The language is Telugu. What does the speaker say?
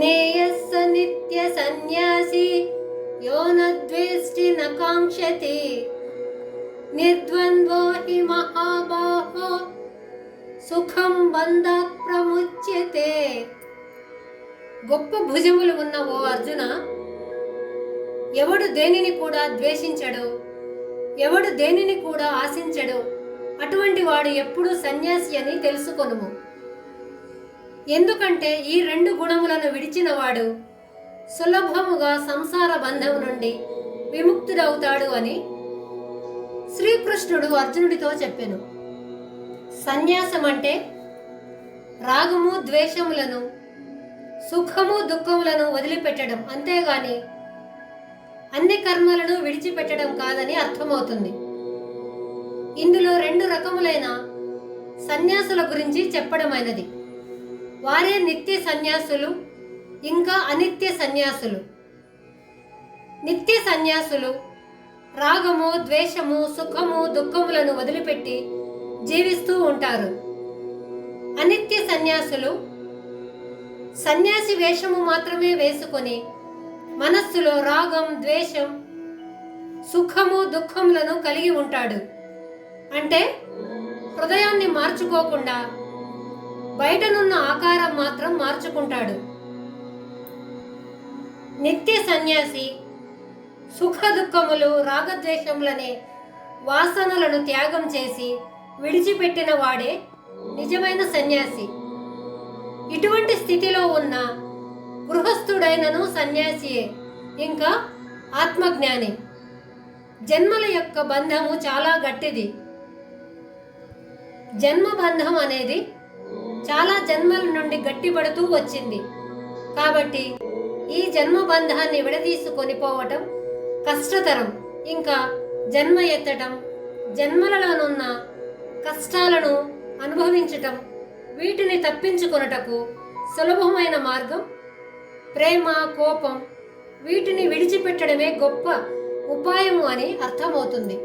ज्ञेयस्स नित्य सन्यासी यो न द्वेष्टि न कांक्षति निर्द्वन्द्वो हि महाबाहो సుఖం బంధాత్ ప్రముచ్యతే. గొప్ప భుజములు ఉన్న ఓ అర్జున, ఎవడు దేనిని కూడా ద్వేషించడు, ఎవడు దేనిని కూడా ఆశించడు, అటువంటి వాడు ఎప్పుడూ సన్యాసి అని తెలుసుకొనుము. ఎందుకంటే ఈ రెండు గుణములను విడిచినవాడు సులభముగా సంసార బంధం నుండి విముక్తుడవుతాడు అని శ్రీకృష్ణుడు అర్జునుడితో చెప్పెను. సన్యాసం అంటే రాగము ద్వేషములను, సుఖము దుఃఖములను వదిలిపెట్టడం, అంతేగాని అన్ని కర్మలను విడిచిపెట్టడం కాదని అర్థమవుతుంది. ఇందులో రెండు రకములైన సన్యాసుల గురించి చెప్పడమైనది. వారే నిత్య సన్యాసులు, ఇంకా అనిత్య సన్యాసులు. నిత్య సన్యాసులు రాగము ద్వేషము సుఖము దుఃఖములను వదిలిపెట్టి జీవిస్తూ ఉంటారు. అనిత్య సన్యాసులు సన్యాసి వేషము మాత్రమే వేసుకొని మనస్సులో రాగం ద్వేషం సుఖము దుఃఖములను కలిగి ఉంటాడు. అంటే హృదయాన్ని మార్చుకోకుండా బయటనున్న ఆకారం మాత్రం మార్చుకుంటాడు. నిత్య సన్యాసి సుఖ దుఃఖములు రాగద్వేషములనే వాసనలను త్యాగం చేసి విడిచిపెట్టిన వాడే నిజమైన సన్యాసి. ఇటువంటి స్థితిలో ఉన్న గృహస్థుడైనను సన్యాసియే, ఇంకా ఆత్మజ్ఞాని. జన్మల యొక్క బంధము చాలా గట్టిది. జన్మ బంధం అనేది చాలా జన్మల నుండి గట్టిపడుతూ వచ్చింది. కాబట్టి ఈ జన్మ బంధాన్ని విడదీసుకొని పోవటం కష్టతరం. ఇంకా జన్మ ఎత్తటం, జన్మలలోనున్న కష్టాలను అనుభవించటం, వీటిని తప్పించుకొనుటకు సులభమైన మార్గం ప్రేమ కోపం వీటిని విడిచిపెట్టడమే గొప్ప ఉపాయము అని అర్థమవుతుంది.